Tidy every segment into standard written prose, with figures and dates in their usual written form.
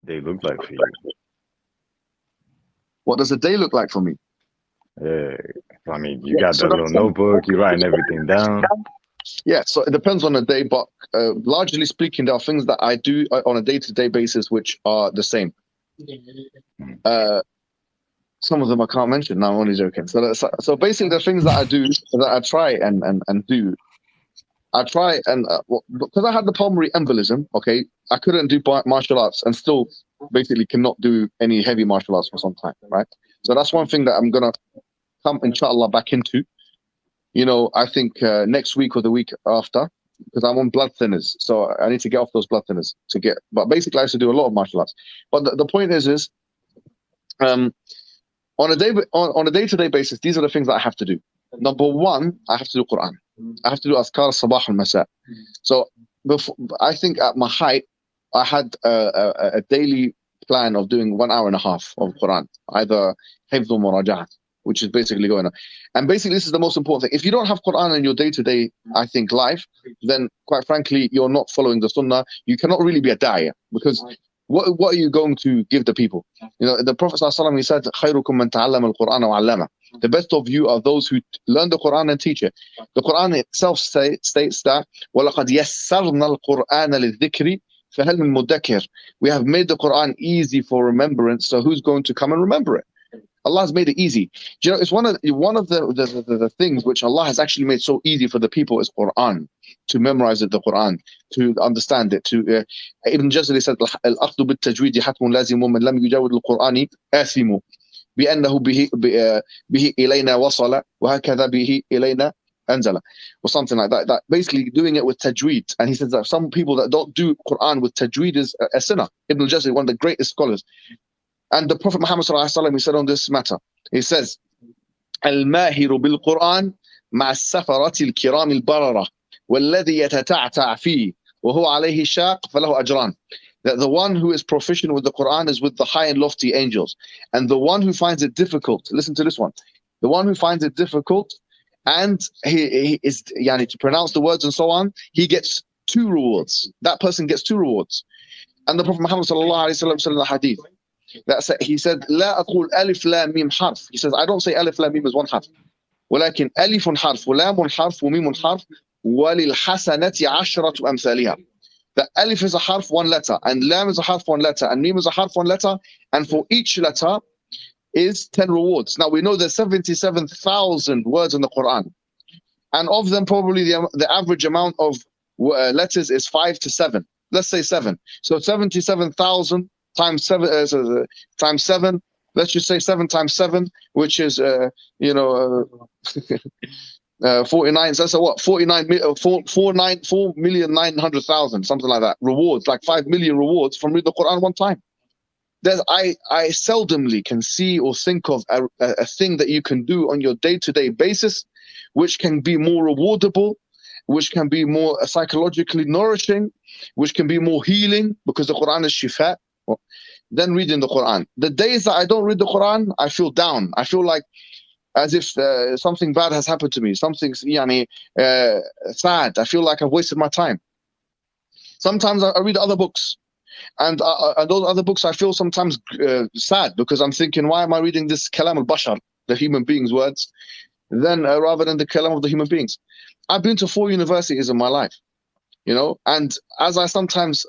day look like for you? What does a day look like for me? Yeah, I mean, you got that little notebook, you writing everything down. Yeah, so it depends on the day, but largely speaking, there are things that I do on a day-to-day basis which are the same. Some of them I can't mention. No, I'm only joking. So basically, the things that I do, that I try and do, I try and because I had the pulmonary embolism, okay, I couldn't do martial arts and still basically cannot do any heavy martial arts for some time, right? So that's one thing that I'm gonna come, inshallah, back into. You know, I think next week or the week after, because I'm on blood thinners, so I need to get off those blood thinners to get. But basically, I used to do a lot of martial arts. But the point is, on a day-to-day basis, these are the things that I have to do. Number one, I have to do Quran. I have to do Azkar Sabah al Masa. So I think at my height, I had a daily plan of doing 1.5 hours of Quran, either hifdh or muraja'at, which is basically going on. And basically, this is the most important thing. If you don't have Quran in your day-to-day, I think, life, then quite frankly, you're not following the Sunnah. You cannot really be a da'iyah, because what are you going to give the people? You know, the Prophet ﷺ, he said, خَيْرُكُمْ مَنْ تَعَلَّمَ الْقُرْآنَ وَعَلَّمَهُ. The best of you are those who learn the Quran and teach it. The Quran itself states that وَلَقَدْ يَسَّرْنَا الْقُرْآنَ لِلذِّكْرِ فَهَلْ مِن مُدَّكِرٍ. We have made the Quran easy for remembrance, so who's going to come and remember it? Allah has made it easy. You know, it's one of the things which Allah has actually made so easy for the people is Quran, to memorize it, the Quran, to understand it. To Ibn Jazari said, "Al-akhdhu bit-tajweed hatmun lazim man lam yujawwid al-Qur'ani athimu بأنه به إلينا وصل وهكذا به إلينا أنزل," or something like that. That basically doing it with tajweed. And he says that some people that don't do Quran with tajweed is a sinner. Ibn Jazari, one of the greatest scholars. And the Prophet Muhammad ﷺ, he said on this matter, he says, "Al-mahiru bil-Quran مع السفرة الكرام البررة والذي يتتعتع فيه وهو عليه شاق فله أجران." That the one who is proficient with the Quran is with the high and lofty angels, and the one who finds it difficult, listen to this one, the one who finds it difficult and he is to pronounce the words and so on, he gets 2 rewards. That person gets 2 rewards. And the Prophet Muhammad ﷺ said in the hadith, he said, لا أقول ألف لام ميم حرف. He says, I don't say ألف لام ميم is one harf. ولكن ألف حرف ولام حرف وميم حرف وللحسنة عشرة أمثالها. The alif is a harf, 1 letter, and lam is a harf, 1 letter, and mim is a harf, 1 letter, and for each letter is 10 rewards. Now we know there's 77,000 words in the Quran, and of them probably the average amount of letters is 5 to 7. Let's say 7. So 77,000 times 7 times 7. Let's just say 7 times 7, which is 49. So that's what 4,900,000, something like that. Rewards, like 5 million rewards from reading the Quran one time. I seldomly can see or think of a thing that you can do on your day-to-day basis, which can be more rewardable, which can be more psychologically nourishing, which can be more healing, because the Quran is shifa, than reading the Quran. The days that I don't read the Quran, I feel down. I feel like as if something bad has happened to me, something's sad. I feel like I've wasted my time. Sometimes I read other books, and those other books I feel sometimes sad, because I'm thinking, why am I reading this kalam al-bashar, the human beings' words, then rather than the kalam of the human beings? I've been to 4 universities in my life, and as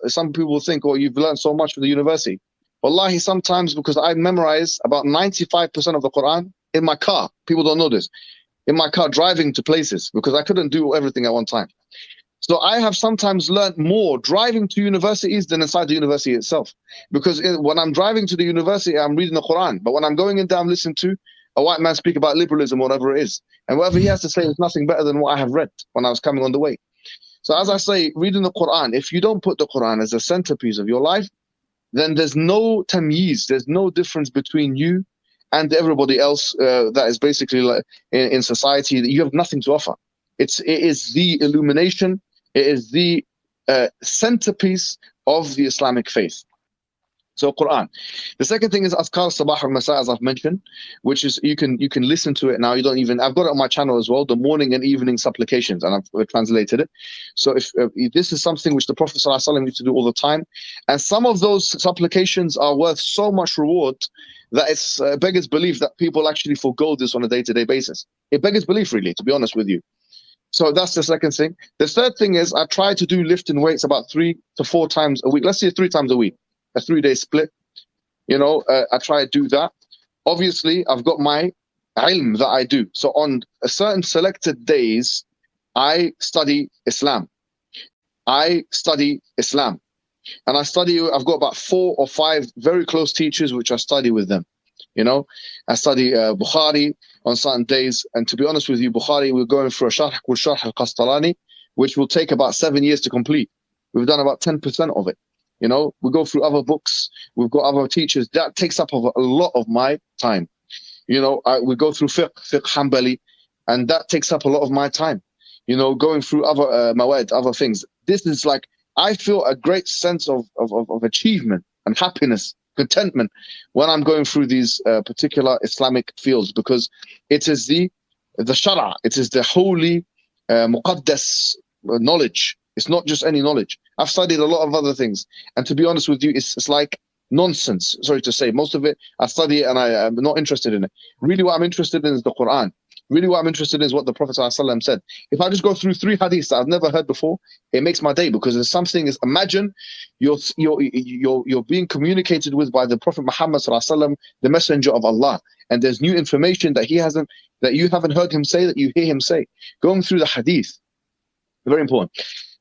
some people think, oh, you've learned so much from the university. Wallahi, sometimes, because I memorize about 95% of the Quran in my car. People don't know this. In my car, driving to places, because I couldn't do everything at one time. So I have sometimes learned more driving to universities than inside the university itself. Because when I'm driving to the university, I'm reading the Quran. But when I'm going in there, I'm listening to a white man speak about liberalism, whatever it is. And whatever he has to say is nothing better than what I have read when I was coming on the way. So as I say, reading the Quran, if you don't put the Quran as a centerpiece of your life, then there's no tamyiz, there's no difference between you and everybody else that is basically like in society. You have nothing to offer. It is the illumination, it is the centerpiece of the Islamic faith. So Quran. The second thing is Azkar Sabah al Masa, as I've mentioned, which is you can listen to it now. You don't even, I've got it on my channel as well, the morning and evening supplications, and I've translated it. So if this is something which the Prophet ﷺ used to do all the time, and some of those supplications are worth so much reward that it's beggars belief that people actually forego this on a day-to-day basis. It beggars belief, really, to be honest with you. So that's the second thing. The third thing is I try to do lifting weights about 3 to 4 times a week. Let's say 3 times a week. A 3-day split, I try to do that. Obviously, I've got my ilm that I do. So on a certain selected days, I study Islam. And I've got about 4 or 5 very close teachers which I study with them. I study Bukhari on certain days. And to be honest with you, Bukhari, we're going through a Sharh al-Qastalani, which will take about 7 years to complete. We've done about 10% of it. We go through other books. We've got other teachers. That takes up a lot of my time. We go through fiqh Hanbali, and that takes up a lot of my time. Going through other mawad, other things. This is like, I feel a great sense of achievement and happiness, contentment when I'm going through these particular Islamic fields, because it is the shara, it is the holy muqaddas knowledge. It's not just any knowledge. I've studied a lot of other things, and to be honest with you, it's like nonsense. Sorry to say, most of it I study and I'm not interested in it. Really, what I'm interested in is the Quran. Really, what I'm interested in is what the Prophet ﷺ said. If I just go through 3 hadiths that I've never heard before, it makes my day, because there's something. Is imagine you're being communicated with by the Prophet Muhammad ﷺ, the Messenger of Allah, and there's new information that you haven't heard him say, that you hear him say. Going through the hadith, very important.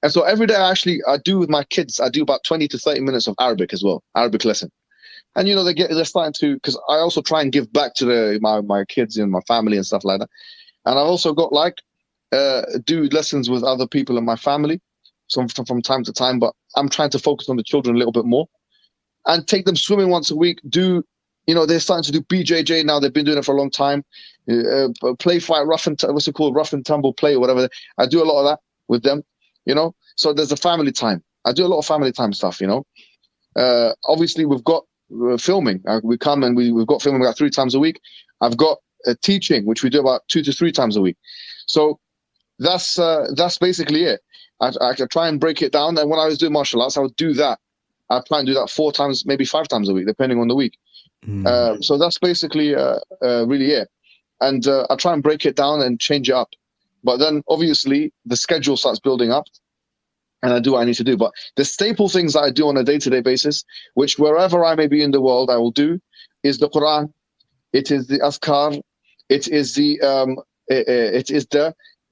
And so every day I do with my kids, I do about 20 to 30 minutes of Arabic as well, Arabic lesson. And they're starting to, because I also try and give back to my kids and my family and stuff like that. And I've also got do lessons with other people in my family from time to time, but I'm trying to focus on the children a little bit more and take them swimming once a week. They're starting to do BJJ now. They've been doing it for a long time. Play fight, rough and tumble play or whatever. I do a lot of that with them. So there's a family time. I do a lot of family time stuff. Obviously we've got filming. We come and we've got filming about 3 times a week. I've got teaching, which we do about 2 to 3 times a week. So that's basically it. I can try and break it down. And when I was doing martial arts, I would do that. I'd try and do that 4 times, maybe 5 times a week, depending on the week. So that's basically really it. And I try and break it down and change it up. But then obviously the schedule starts building up, and I do what I need to do. But the staple things that I do on a day-to-day basis, which wherever I may be in the world, I will do, is the Quran. It is the Azkar. It is the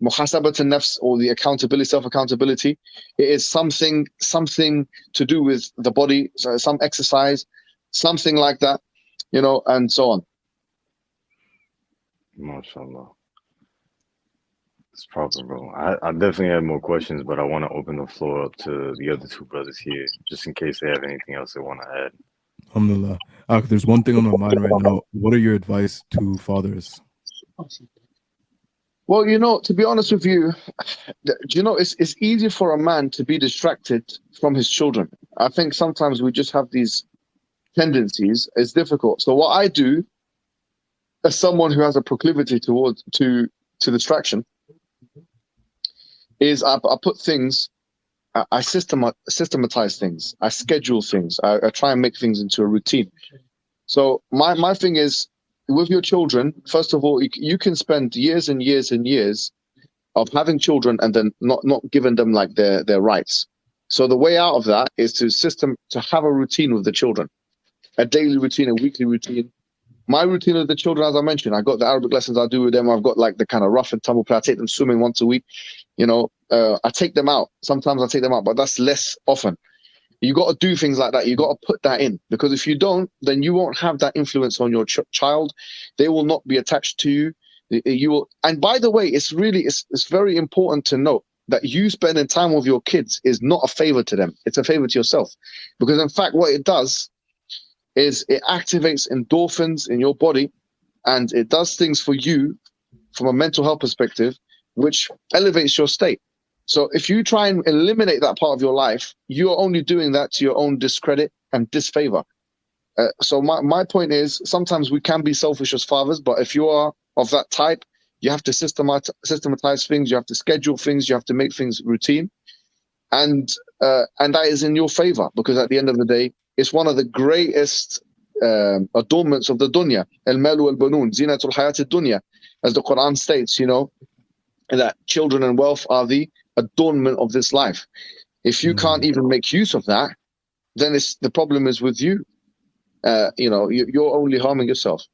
muhasabat al-nafs, or the accountability, self-accountability. It is something to do with the body, so some exercise, something like that, and so on. MashaAllah. It's proper, bro. I definitely have more questions, but I want to open the floor up to the other 2 brothers here, just in case they have anything else they want to add. Alhamdulillah. There's one thing on my mind right now. What are your advice to fathers? Well, to be honest with you, it's easy for a man to be distracted from his children. I think sometimes we just have these tendencies. It's difficult. So what I do, as someone who has a proclivity to distraction, is I put things, I systematize things, I schedule things, I try and make things into a routine. So my thing is, with your children, first of all, you can spend years and years and years of having children and then not giving them their rights. So the way out of that is to have a routine with the children, a daily routine, a weekly routine. My routine with the children, as I mentioned, I got the Arabic lessons I do with them. I've got the kind of rough and tumble play. I take them swimming once a week. I take them out. Sometimes I take them out, but that's less often. You got to do things like that. You got to put that in, because if you don't, then you won't have that influence on your child. They will not be attached to you. You will. And by the way, it's very important to note that you spending time with your kids is not a favor to them. It's a favor to yourself, because in fact, what it does is it activates endorphins in your body, and it does things for you from a mental health perspective, which elevates your state. So if you try and eliminate that part of your life, you're only doing that to your own discredit and disfavor. So my point is, sometimes we can be selfish as fathers, but if you are of that type, you have to systematize things, you have to schedule things, you have to make things routine, and that is in your favor, because at the end of the day, it's one of the greatest adornments of the dunya. Al-mal wal-banun, zinatul hayat ad-dunya, as the Quran states, that children and wealth are the adornment of this life. If you can't even make use of that, then the problem is with you. You're only harming yourself.